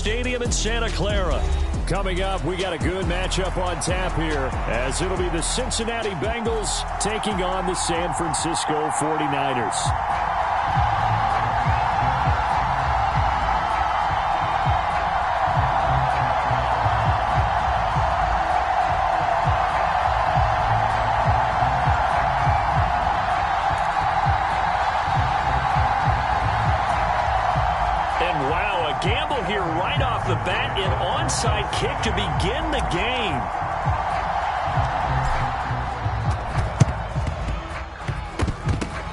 Stadium in Santa Clara. Coming up, we got a good matchup on tap here, as it'll be the Cincinnati Bengals taking on the San Francisco 49ers. Gamble here right off the bat, an onside kick to begin the game.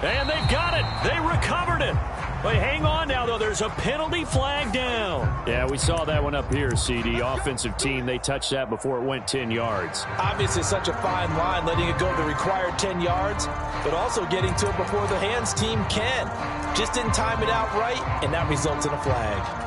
And they've got it. They recovered it. But hang on now, though. There's a penalty flag down. Yeah, we saw that one up here, CD. Offensive team, they touched that before it went 10 yards. Obviously, such a fine line, letting it go the required 10 yards, but also getting to it before the hands team can. Just didn't time it out right, and that results in a flag.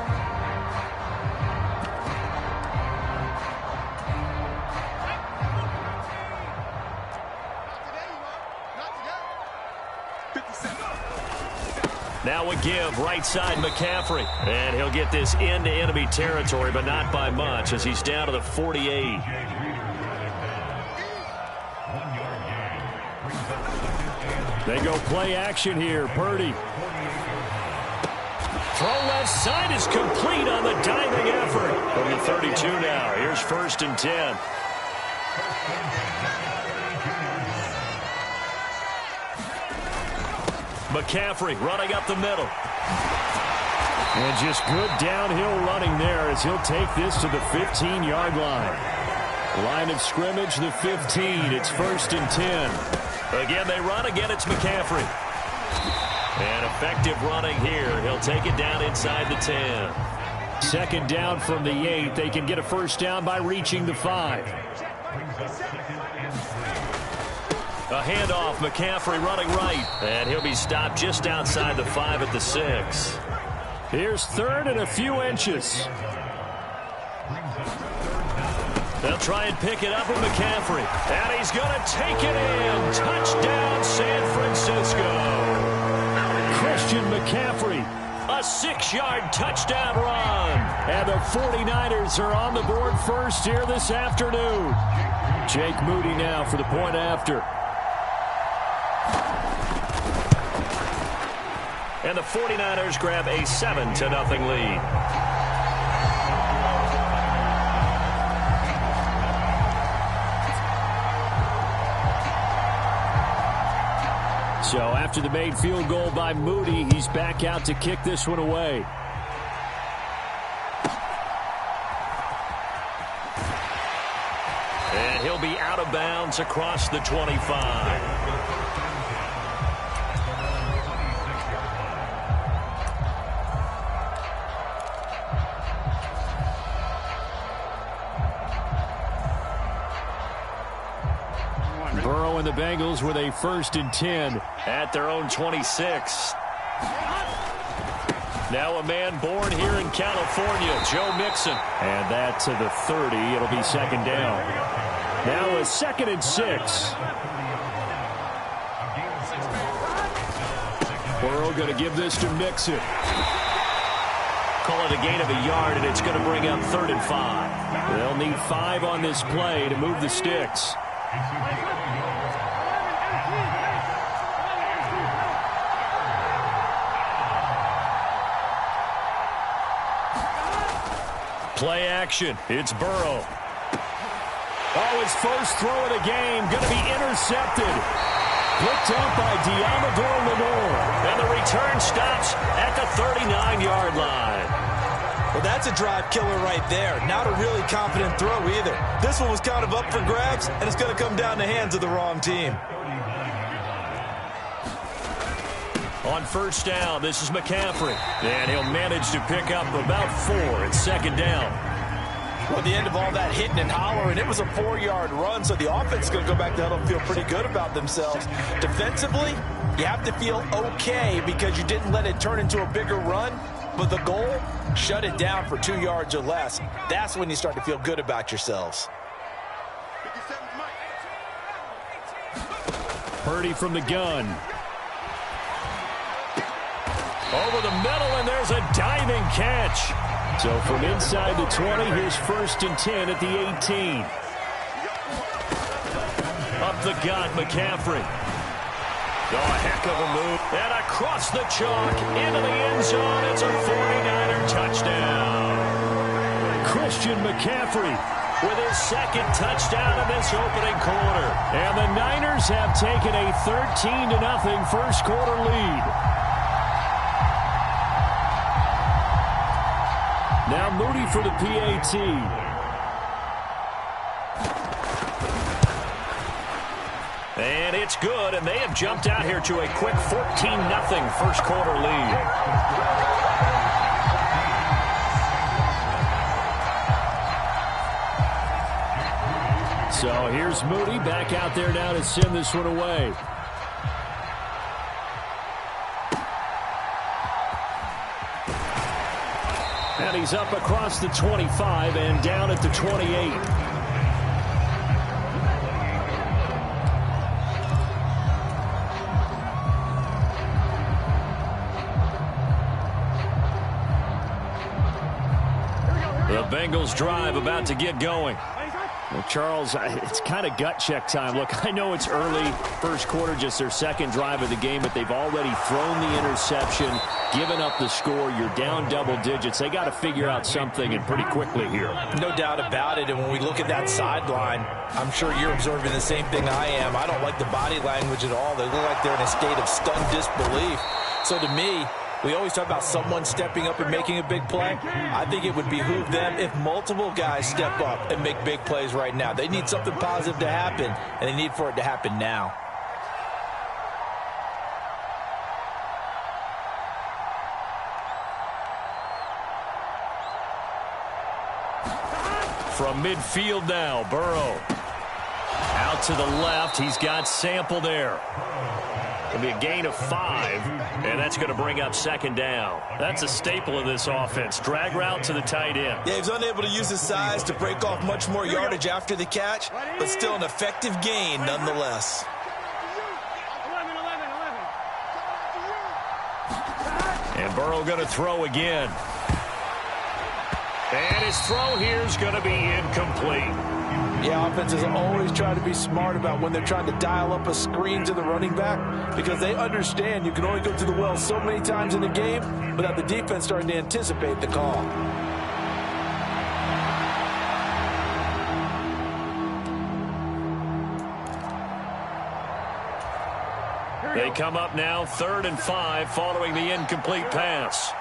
Now a give, right side McCaffrey. And he'll get this into enemy territory, but not by much, as he's down to the 48. They go play action here. Purdy. Throw left side is complete on the diving effort. From the 32 now. Here's 1st and 10. McCaffrey running up the middle. And just good downhill running there as he'll take this to the 15-yard line. Line of scrimmage, the 15. It's 1st and 10. Again, they run. Again, it's McCaffrey. And effective running here. He'll take it down inside the 10. 2nd down from the 8. They can get a 1st down by reaching the 5. A handoff, McCaffrey running right. And he'll be stopped just outside the 5 at the 6. Here's 3rd and a few inches. They'll try and pick it up with McCaffrey. And he's going to take it in. Touchdown, San Francisco. Christian McCaffrey. A 6-yard touchdown run. And the 49ers are on the board first here this afternoon. Jake Moody now for the point after. And the 49ers grab a 7-0 lead. So after the made field goal by Moody, he's back out to kick this one away. And he'll be out of bounds across the 25. Burrow and the Bengals with a 1st and 10 at their own 26. Now a man born here in California, Joe Mixon. And that to the 30. It'll be 2nd down. Now a 2nd and 6. Burrow going to give this to Mixon. Call it a gain of a yard, and it's going to bring up 3rd and 5. They'll need 5 on this play to move the sticks. Play action. It's Burrow. Oh, his first throw of the game going to be intercepted. Picked up by Diamador Lenore. And the return stops at the 39-yard line. Well, that's a drive killer right there. Not a really confident throw either. This one was kind of up for grabs, and it's going to come down the hands of the wrong team. On 1st down, this is McCaffrey. And he'll manage to pick up about 4 at 2nd down. Well, at the end of all that hitting and hollering, it was a 4-yard run, so the offense is going to go back to huddle and feel pretty good about themselves. Defensively, you have to feel okay because you didn't let it turn into a bigger run, but the goal, shut it down for 2 yards or less. That's when you start to feel good about yourselves. Purdy from the gun. Over the middle, and there's a diving catch. So from inside the 20, here's 1st and 10 at the 18. Up the gut, McCaffrey. Oh, a heck of a move. And across the chalk, into the end zone. It's a 49er touchdown. Christian McCaffrey with his 2nd touchdown in this opening quarter. And the Niners have taken a 13-0 first quarter lead. Now Moody for the PAT. And it's good, and they have jumped out here to a quick 14-0 first quarter lead. So here's Moody back out there now to send this one away. And he's up across the 25 and down at the 28. The Bengals drive about to get going. Well, Charles, it's kind of gut check time. Look, I know it's early, first quarter, just their 2nd drive of the game, but they've already thrown the interception, given up the score. You're down double digits. They got to figure out something, and pretty quickly here. No doubt about it, and when we look at that sideline, I'm sure you're observing the same thing I am. I don't like the body language at all. They look like they're in a state of stunned disbelief. So to me, we always talk about someone stepping up and making a big play. I think it would behoove them if multiple guys step up and make big plays right now. They need something positive to happen, and they need for it to happen now. From midfield now, Burrow. Out to the left, he's got Sample there. It'll be a gain of 5, and that's going to bring up 2nd down. That's a staple of this offense. Drag route to the tight end. Yeah, he's unable to use his size to break off much more yardage after the catch, but still an effective gain nonetheless. And Burrow going to throw again. And his throw here is going to be incomplete. Yeah, offenses always try to be smart about when they're trying to dial up a screen to the running back, because they understand you can only go to the well so many times in a game without the defense starting to anticipate the call. They come up now 3rd and 5 following the incomplete pass.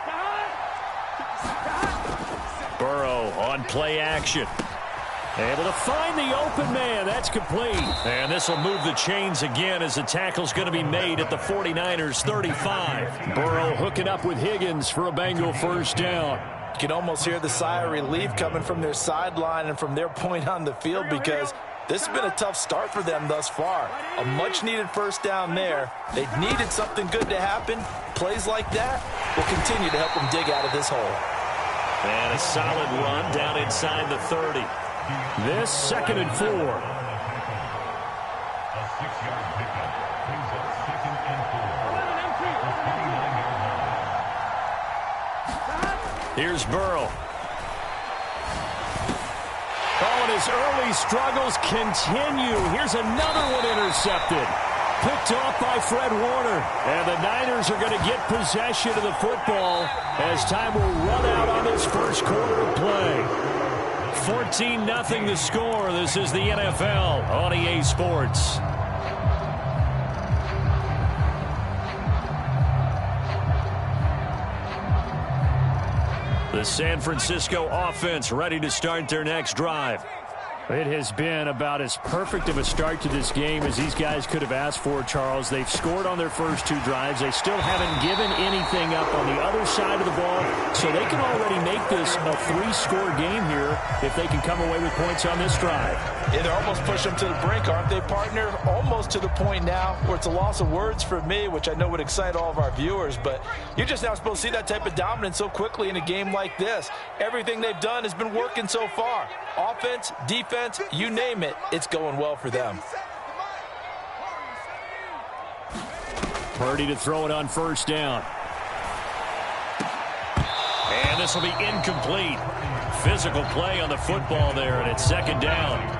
Burrow on play action. Able to find the open man. That's complete. And this will move the chains again as the tackle's going to be made at the 49ers 35. Burrow hooking up with Higgins for a Bengal 1st down. You can almost hear the sigh of relief coming from their sideline and from their point on the field, because this has been a tough start for them thus far. A much-needed 1st down there. They needed something good to happen. Plays like that will continue to help them dig out of this hole. And a solid run down inside the 30. This 2nd and 4. Here's Burrow. Oh, and his early struggles continue. Here's another one intercepted. Picked off by Fred Warner. And the Niners are going to get possession of the football as time will run out on this first quarter of play. 14-0 the score. This is the NFL on EA Sports. The San Francisco offense ready to start their next drive. It has been about as perfect of a start to this game as these guys could have asked for, Charles. They've scored on their first 2 drives. They still haven't given anything up on the other side of the ball, so they can already make this a 3-score game here if they can come away with points on this drive. Yeah, they're almost pushing them to the brink, aren't they, partner? Almost to the point now where it's a loss of words for me, which I know would excite all of our viewers, but you're just now supposed to see that type of dominance so quickly in a game like this. Everything they've done has been working so far. Offense, defense, you name it, it's going well for them. Purdy to throw it on 1st down. And this will be incomplete. Physical play on the football there, and it's second down.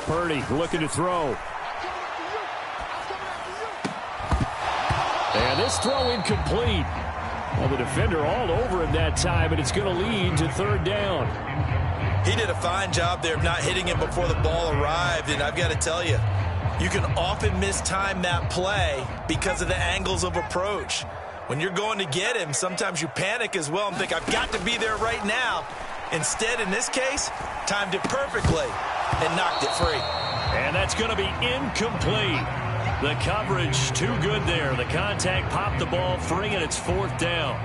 Purdy looking to throw. And this throw incomplete. Well, the defender all over him that time, and it's going to lead to third down. He did a fine job there of not hitting him before the ball arrived, and I've got to tell you, you can often mistime that play because of the angles of approach. When you're going to get him, sometimes you panic as well and think, I've got to be there right now. Instead, in this case, timed it perfectly and knocked it free. And that's going to be incomplete. The coverage too good there. The contact popped the ball free, and it's fourth down.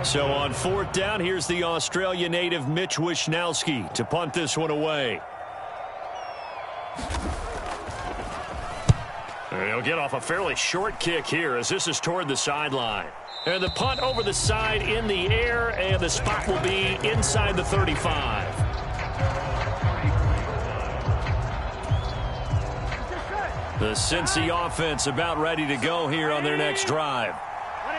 So on fourth down, here's the Australia native Mitch Wishnowski to punt this one away. He'll get off a fairly short kick here as this is toward the sideline. And the punt over the side in the air, and the spot will be inside the 35. The Cincy offense about ready to go here on their next drive.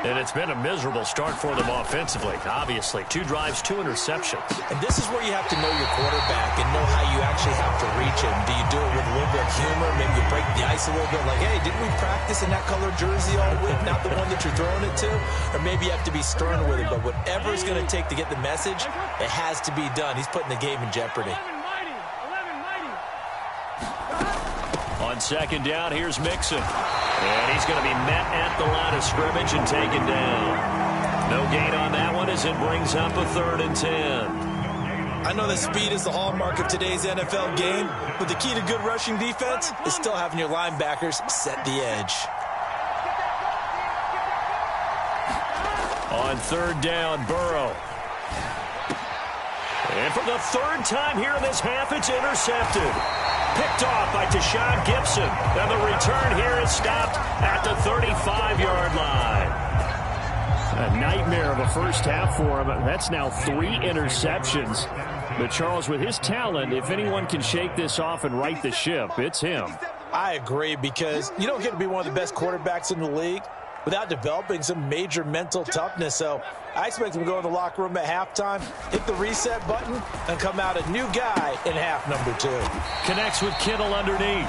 And it's been a miserable start for them offensively, obviously. 2 drives, 2 interceptions. And this is where you have to know your quarterback and know how you actually have to reach him. Do you do it with a little bit of humor? Maybe you break the ice a little bit like, hey, didn't we practice in that color jersey all week, not the one that you're throwing it to? Or maybe you have to be stern with him. But whatever it's going to take to get the message, it has to be done. He's putting the game in jeopardy. On second down, here's Mixon. And he's going to be met at the line of scrimmage and taken down. No gain on that one as it brings up a 3rd and 10. I know that speed is the hallmark of today's NFL game, but the key to good rushing defense is still having your linebackers set the edge. On 3rd down, Burrow. And for the 3rd time here in this half, it's intercepted. Picked off by Tashawn Gibson. And the return here is stopped at the 35-yard line. A nightmare of a first half for him. That's now 3 interceptions. But Charles, with his talent, if anyone can shake this off and right the ship, it's him. I agree, because you don't get to be one of the best quarterbacks in the league without developing some major mental toughness. So I expect him to go in the locker room at halftime, hit the reset button, and come out a new guy in half number 2. Connects with Kittle underneath.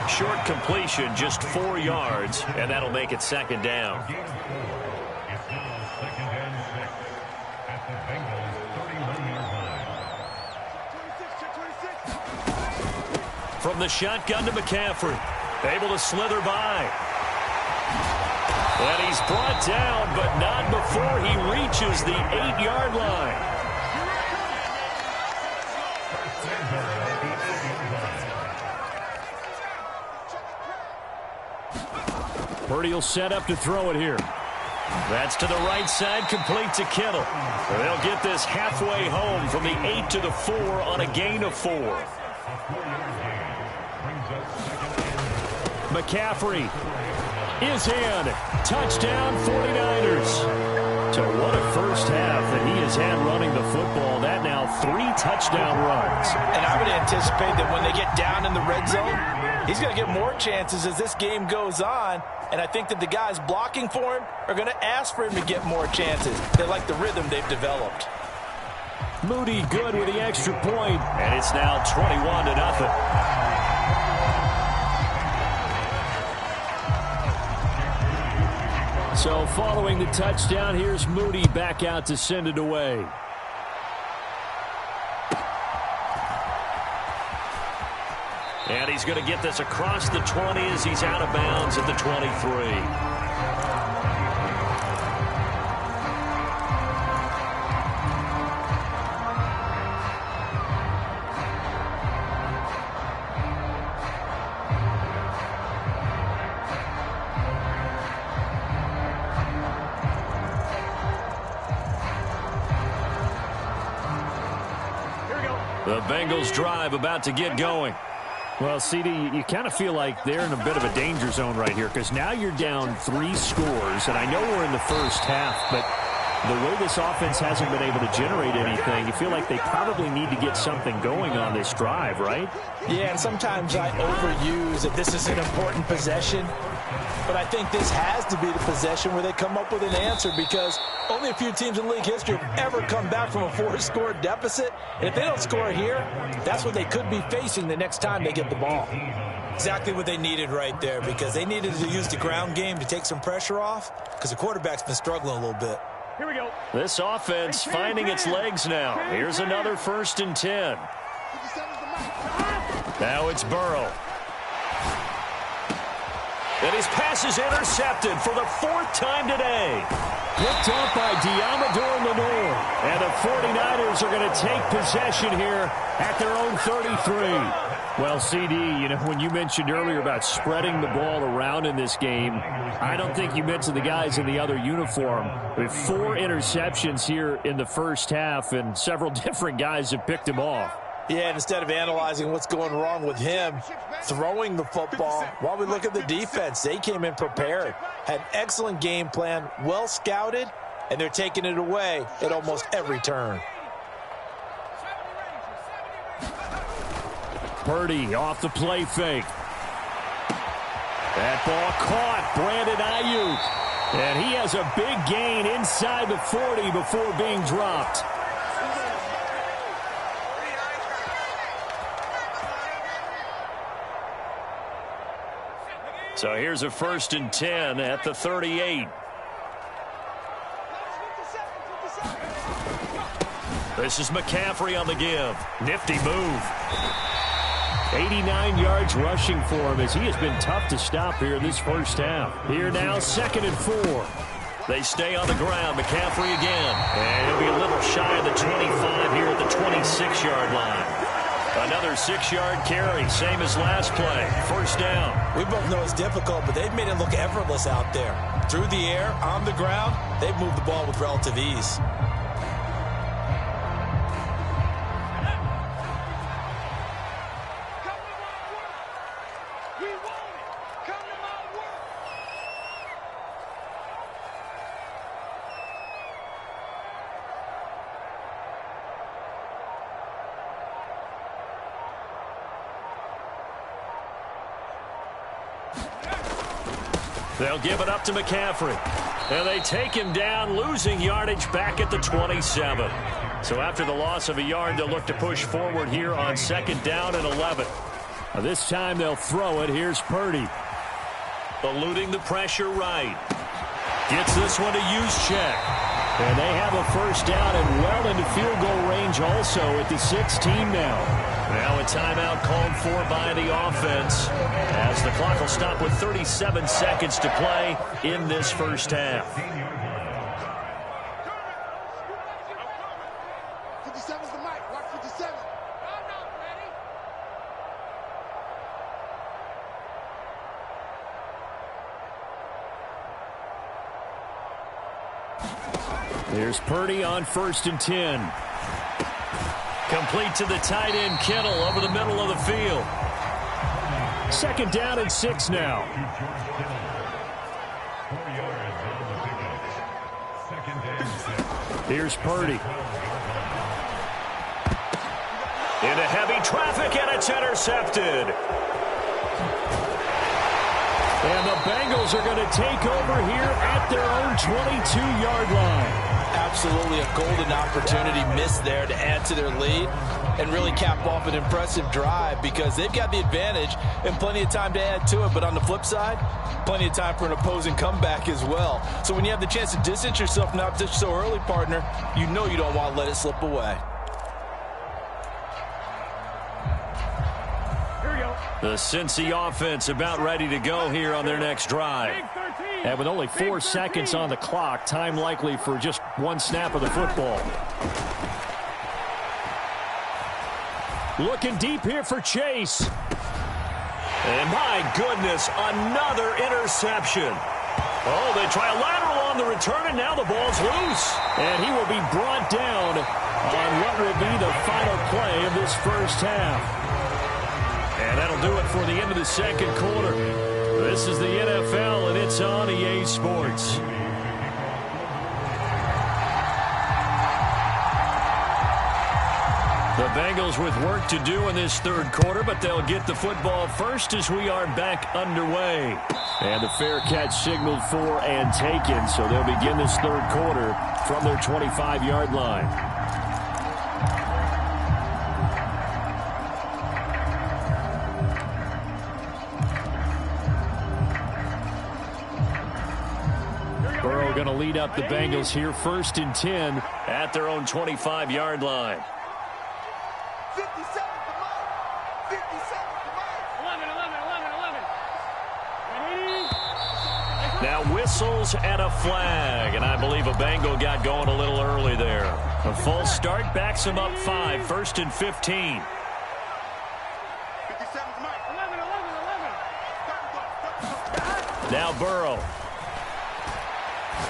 Short completion, just 4 yards, and that'll make it second down. From the shotgun to McCaffrey. Able to slither by. And he's brought down, but not before he reaches the 8-yard line. Purdy will set up to throw it here. That's to the right side, complete to Kittle. They'll get this halfway home from the 8 to the 4 on a gain of 4. McCaffrey is in. Touchdown 49ers. So what a first half that he has had running the football. That now 3 touchdown runs. And I would anticipate that when they get down in the red zone, he's going to get more chances as this game goes on. And I think that the guys blocking for him are going to ask for him to get more chances. They like the rhythm they've developed. Moody good with the extra point. And it's now 21-0. So following the touchdown, here's Moody back out to send it away. And he's going to get this across the 20 as he's out of bounds at the 23. The Bengals drive about to get going. Well, CD, you kind of feel like they're in a bit of a danger zone right here because now you're down 3 scores, and I know we're in the first half, but the way this offense hasn't been able to generate anything, you feel like they probably need to get something going on this drive, right? Yeah, and sometimes I overuse that this is an important possession. But I think this has to be the possession where they come up with an answer, because only a few teams in league history have ever come back from a 4-score deficit. And if they don't score here, that's what they could be facing the next time they get the ball. Exactly what they needed right there, because they needed to use the ground game to take some pressure off, because the quarterback's been struggling a little bit. Here we go. This offense finding its legs now. Here's another 1st and 10. Now it's Burrow. And his pass is intercepted for the 4th time today. Picked off by Diamador Lenore. And the 49ers are going to take possession here at their own 33. Well, CD, you know, when you mentioned earlier about spreading the ball around in this game, I don't think you mentioned the guys in the other uniform. With 4 interceptions here in the first half, and several different guys have picked him off. Yeah, and instead of analyzing what's going wrong with him throwing the football, while we look at the defense, they came in prepared, had an excellent game plan, well scouted, and they're taking it away at almost every turn. Purdy off the play fake. That ball caught. Brandon Ayuk. And he has a big gain inside the 40 before being dropped. So here's a 1st and 10 at the 38. This is McCaffrey on the give. Nifty move. 89 yards rushing for him, as he has been tough to stop here in this first half. Here now, 2nd and 4. They stay on the ground. McCaffrey again. And he'll be a little shy of the 25 here at the 26-yard line. Another 6-yard carry, same as last play. 1st down. We both know it's difficult, but they've made it look effortless out there. Through the air, on the ground, they've moved the ball with relative ease. They'll give it up to McCaffrey. And they take him down, losing yardage back at the 27. So after the loss of a yard, they'll look to push forward here on 2nd down and 11. Now this time they'll throw it. Here's Purdy. Eluding the pressure right. Gets this one to Juszczyk. And they have a 1st down and well into field goal range also at the 16 now. Now a timeout called for by the offense, as the clock will stop with 37 seconds to play in this first half. 57's the mic. Watch 57. I'm not ready. There's Purdy on 1st and 10. Complete to the tight end, Kittle, over the middle of the field. 2nd down and 6 now. Here's Purdy. Into heavy traffic, and it's intercepted. And the Bengals are going to take over here at their own 22-yard line. Absolutely a golden opportunity missed there to add to their lead and really cap off an impressive drive, because they've got the advantage and plenty of time to add to it. But on the flip side, plenty of time for an opposing comeback as well. So when you have the chance to distance yourself from the opposition so early, partner, you know you don't want to let it slip away. Here we go. The Cincy offense about ready to go here on their next drive. And with only 4 seconds on the clock, time likely for just one snap of the football. Looking deep here for Chase. And my goodness, another interception. Oh, they try a lateral on the return, and now the ball's loose. And he will be brought down on what will be the final play of this first half. And that'll do it for the end of the second quarter. This is the NFL, and it's on EA Sports. The Bengals with work to do in this third quarter, but they'll get the football first as we are back underway. And the fair catch signaled for and taken, so they'll begin this third quarter from their 25-yard line. Burrow going to lead up the Bengals here, 1st and 10 at their own 25-yard line. 57 to Mike. 57 to Mike. 11. Now whistles and a flag, and I believe a Bengal got going a little early there. A false start backs him up 5, 1st and 15. 57 to Mike. 11. Now Burrow.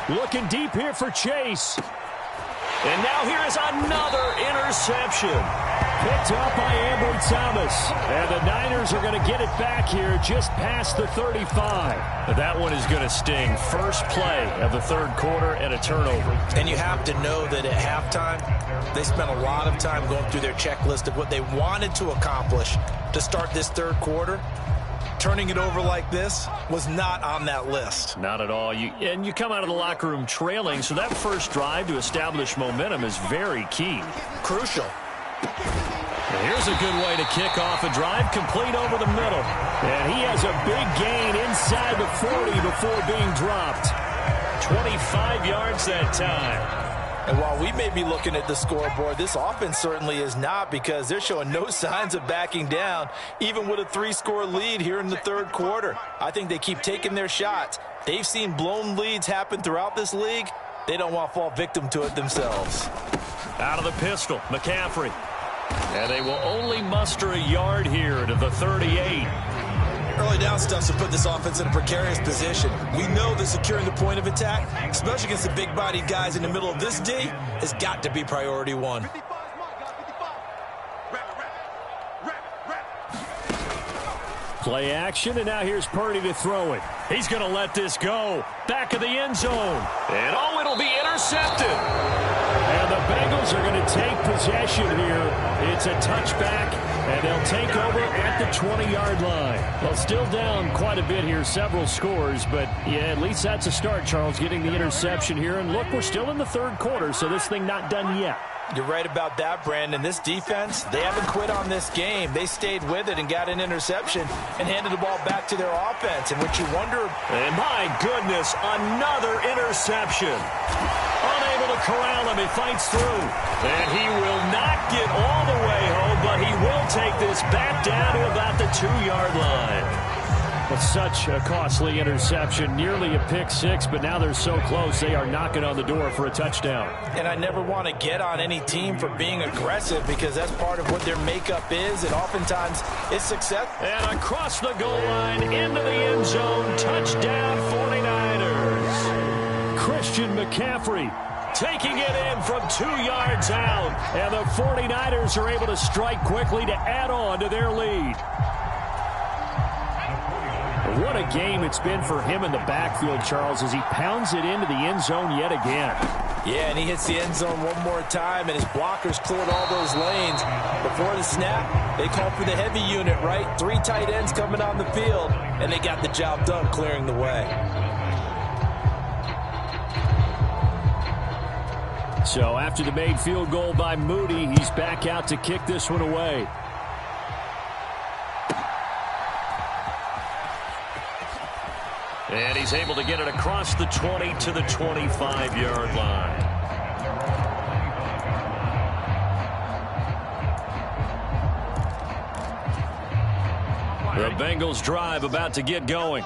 Looking deep here for Chase. And now here is another interception. Picked up by Ambry Thomas. And the Niners are going to get it back here just past the 35. That one is going to sting. First play of the third quarter and a turnover. And you have to know that at halftime, they spent a lot of time going through their checklist of what they wanted to accomplish to start this third quarter. Turning it over like this was not on that list. Not at all. And you come out of the locker room trailing, so that first drive to establish momentum is very key. Crucial. And here's a good way to kick off a drive, complete over the middle. And he has a big gain inside the 40 before being dropped. 25 yards that time. And while we may be looking at the scoreboard, this offense certainly is not, because they're showing no signs of backing down, even with a 3-score lead here in the third quarter. I think they keep taking their shots. They've seen blown leads happen throughout this league. They don't want to fall victim to it themselves. Out of the pistol, McCaffrey. And they will only muster a yard here to the 38. Early down stuff to put this offense in a precarious position. We know that securing the point of attack, especially against the big-bodied guys in the middle of this D, has got to be priority one. Play action, and now here's Purdy to throw it. He's going to let this go. Back of the end zone. And oh, it'll be intercepted. And the Bengals are going to take possession here. It's a touchback, and they'll take over at the 20-yard line. Well, still down quite a bit here, several scores, but yeah, at least that's a start, Charles, getting the interception here. And look, we're still in the third quarter, so this thing not done yet. You're right about that, Brandon. This defense, they haven't quit on this game. They stayed with it and got an interception and handed the ball back to their offense. And what you wonder... And my goodness, another interception. Unable to corral him. He fights through. And he will not get all the way home, but he will take this back down to about the 2-yard line. Well, such a costly interception, nearly a pick six, but now they're so close they are knocking on the door for a touchdown. And I never want to get on any team for being aggressive, because that's part of what their makeup is, and oftentimes it's success. And across the goal line, into the end zone, touchdown 49ers. Christian McCaffrey taking it in from 2 yards out, and the 49ers are able to strike quickly to add on to their lead. What a game it's been for him in the backfield, Charles, as he pounds it into the end zone yet again. Yeah, and he hits the end zone one more time, and his blockers cleared all those lanes. Before the snap, they called for the heavy unit, right? 3 tight ends coming on the field, and they got the job done clearing the way. So after the made field goal by Moody, he's back out to kick this one away. And he's able to get it across the 20 to the 25-yard line. The Bengals drive about to get going.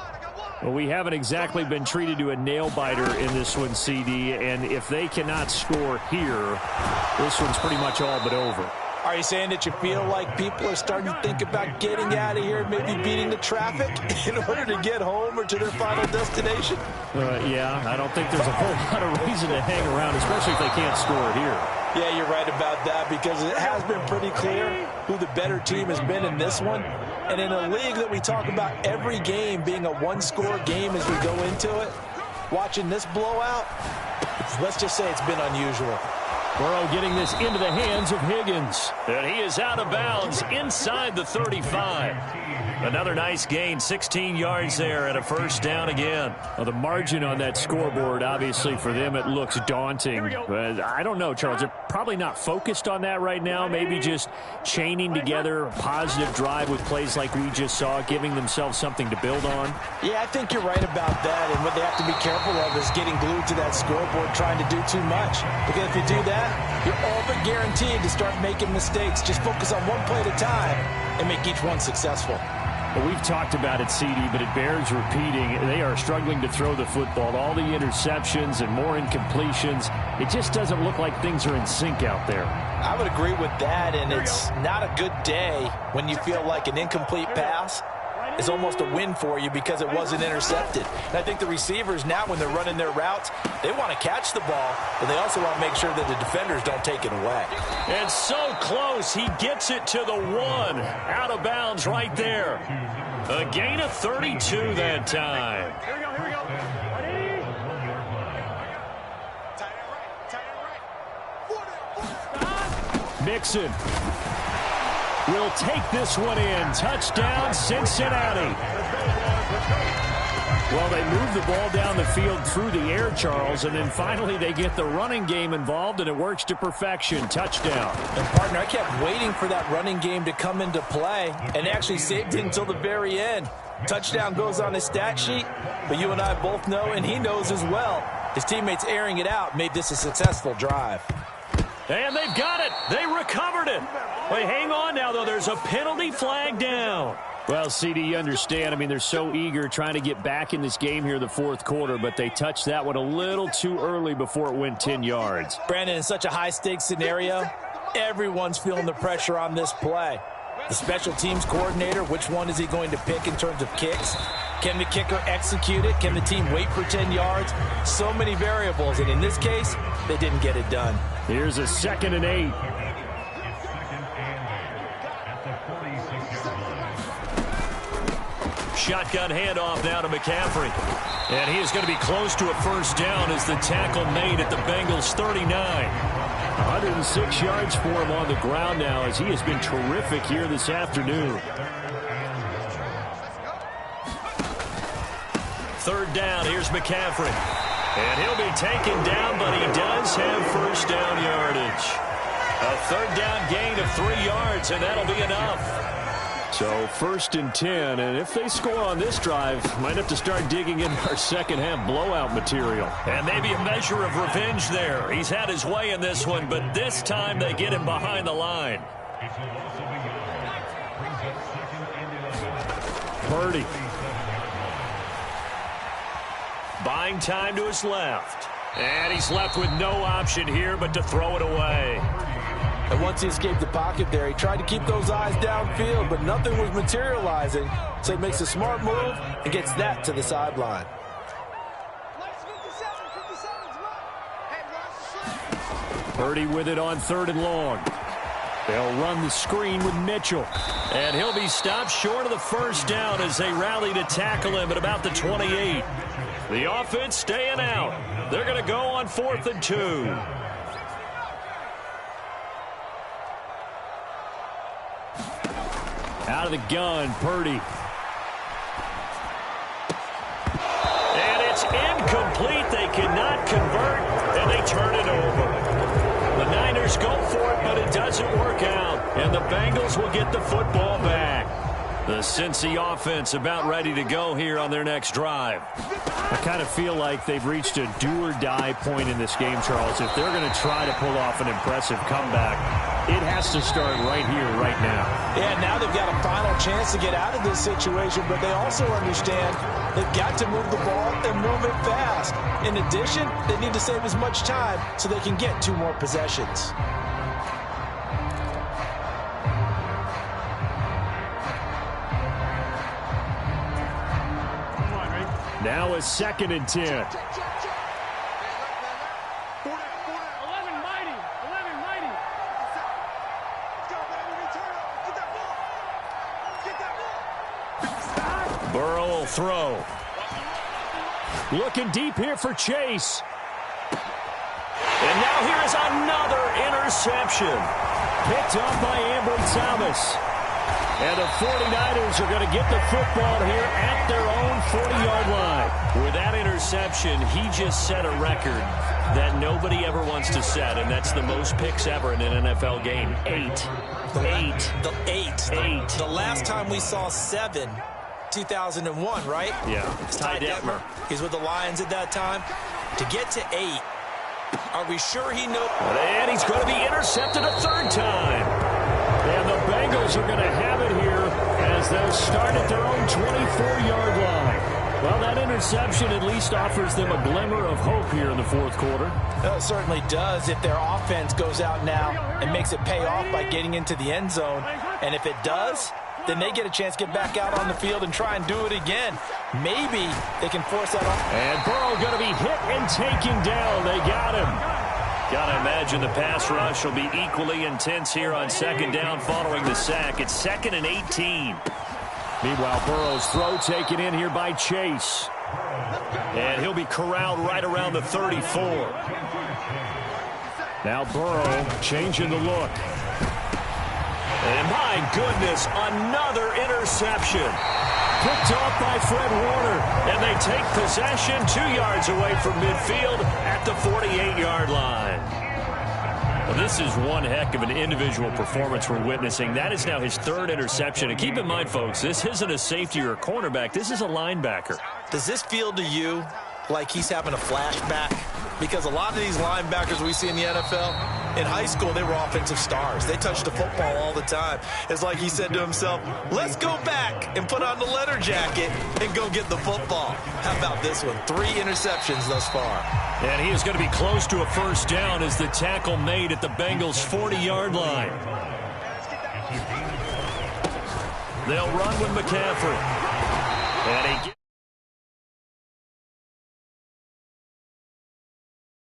Well, we haven't exactly been treated to a nail-biter in this one, CD, and if they cannot score here, this one's pretty much all but over. Are you saying that you feel like people are starting to think about getting out of here, maybe beating the traffic in order to get home or to their final destination? Yeah, I don't think there's a whole lot of reason to hang around, especially if they can't score here. Yeah, you're right about that, because it has been pretty clear who the better team has been in this one. And in a league that we talk about every game being a one-score game as we go into it, watching this blowout, let's just say it's been unusual. Burrow getting this into the hands of Higgins. And he is out of bounds inside the 35. Another nice gain, 16 yards there and a first down again. Well, the margin on that scoreboard, obviously for them, it looks daunting. But I don't know, Charles. They're probably not focused on that right now. Maybe just chaining together a positive drive with plays like we just saw, giving themselves something to build on. Yeah, I think you're right about that. And what they have to be careful of is getting glued to that scoreboard, trying to do too much. Because if you do that, you're all but guaranteed to start making mistakes. Just focus on one play at a time and make each one successful. Well, we've talked about it, CD, but it bears repeating. They are struggling to throw the football. All the interceptions and more incompletions. It just doesn't look like things are in sync out there. I would agree with that, and it's not a good day when you feel like an incomplete pass is almost a win for you because it wasn't intercepted. And I think the receivers now, when they're running their routes, they want to catch the ball, but they also want to make sure that the defenders don't take it away. And so close, he gets it to the 1. Out of bounds right there. A gain of 32 that time. Here we go, here we go. Ready? Tight end right. Mixon will take this one in. Touchdown, Cincinnati. Well, they move the ball down the field through the air, Charles, and then finally they get the running game involved, and it works to perfection. Touchdown. And, partner, I kept waiting for that running game to come into play and actually saved it until the very end. Touchdown goes on his stat sheet, but you and I both know, and he knows as well, his teammates airing it out made this a successful drive. And they've got it. They recovered it. Wait, hang on now, though. There's a penalty flag down. Well, CD, you understand. I mean, they're so eager trying to get back in this game here in the fourth quarter, but they touched that one a little too early before it went 10 yards. Brandon, in such a high-stakes scenario, everyone's feeling the pressure on this play. The special teams coordinator, which one is he going to pick in terms of kicks? Can the kicker execute it? Can the team wait for 10 yards? So many variables, and in this case, they didn't get it done. Here's a 2nd and 8. Shotgun handoff now to McCaffrey. And he is going to be close to a first down as the tackle made at the Bengals 39. 106 yards for him on the ground now as he has been terrific here this afternoon. 3rd down, here's McCaffrey. And he'll be taken down, but he does have first down yardage. A 3rd down gain of 3 yards, and that'll be enough. So 1st and 10, and if they score on this drive, might have to start digging in our second half blowout material. And maybe a measure of revenge there. He's had his way in this one, but this time they get him behind the line. Purdy. Buying time to his left. And he's left with no option here but to throw it away. And once he escaped the pocket there, he tried to keep those eyes downfield, but nothing was materializing. So he makes a smart move and gets that to the sideline. Purdy with it on 3rd and long. They'll run the screen with Mitchell. And he'll be stopped short of the first down as they rally to tackle him at about the 28. The offense staying out. They're going to go on 4th and 2. Out of the gun, Purdy. And it's incomplete. They cannot convert, and they turn it over. The Niners go for it, but it doesn't work out. And the Bengals will get the football back. The Cincy offense about ready to go here on their next drive. I kind of feel like they've reached a do-or-die point in this game, Charles. If they're going to try to pull off an impressive comeback, it has to start right here, right now. Yeah, now they've got a final chance to get out of this situation, but they also understand they've got to move the ball and move it fast. In addition, they need to save as much time so they can get 2 more possessions. Now a 2nd and 10. 11 mighty. Let's go, baby. Return it. Get that ball. Get that ball. Burrow will throw. Looking deep here for Chase. And now Now here is another interception. Picked up by Ambry Thomas. And the 49ers are going to get the football here at their own 40-yard line. With that interception, he just set a record that nobody ever wants to set, and that's the most picks ever in an NFL game. 8. The last time we saw 7, 2001, right? Yeah. It's Ty Detmer. He's with the Lions at that time. To get to 8, are we sure he knows? And he's going to be intercepted a third time. And the Bengals are going to have it here as they'll start at their own 24-yard line. Well, that interception at least offers them a glimmer of hope here in the fourth quarter. It certainly does if their offense goes out now and makes it pay off by getting into the end zone. And if it does, then they get a chance to get back out on the field and try and do it again. Maybe they can force that off. And Burrow going to be hit and taken down. They got him. Got to imagine the pass rush will be equally intense here on second down following the sack. It's 2nd and 18. Meanwhile, Burrow's throw taken in here by Chase. And he'll be corralled right around the 34. Now Burrow changing the look. And my goodness, another interception. Picked off by Fred Warner. And they take possession 2 yards away from midfield at the 48-yard line. Well, this is one heck of an individual performance we're witnessing. That is now his 3rd interception. And keep in mind, folks, this isn't a safety or a cornerback. This is a linebacker. Does this feel to you like he's having a flashback? Because a lot of these linebackers we see in the NFL, in high school, they were offensive stars. They touched the football all the time. It's like he said to himself, let's go back and put on the leather jacket and go get the football. How about this one? 3 interceptions thus far. And he is going to be close to a first down as the tackle made at the Bengals' 40-yard line. They'll run with McCaffrey. And he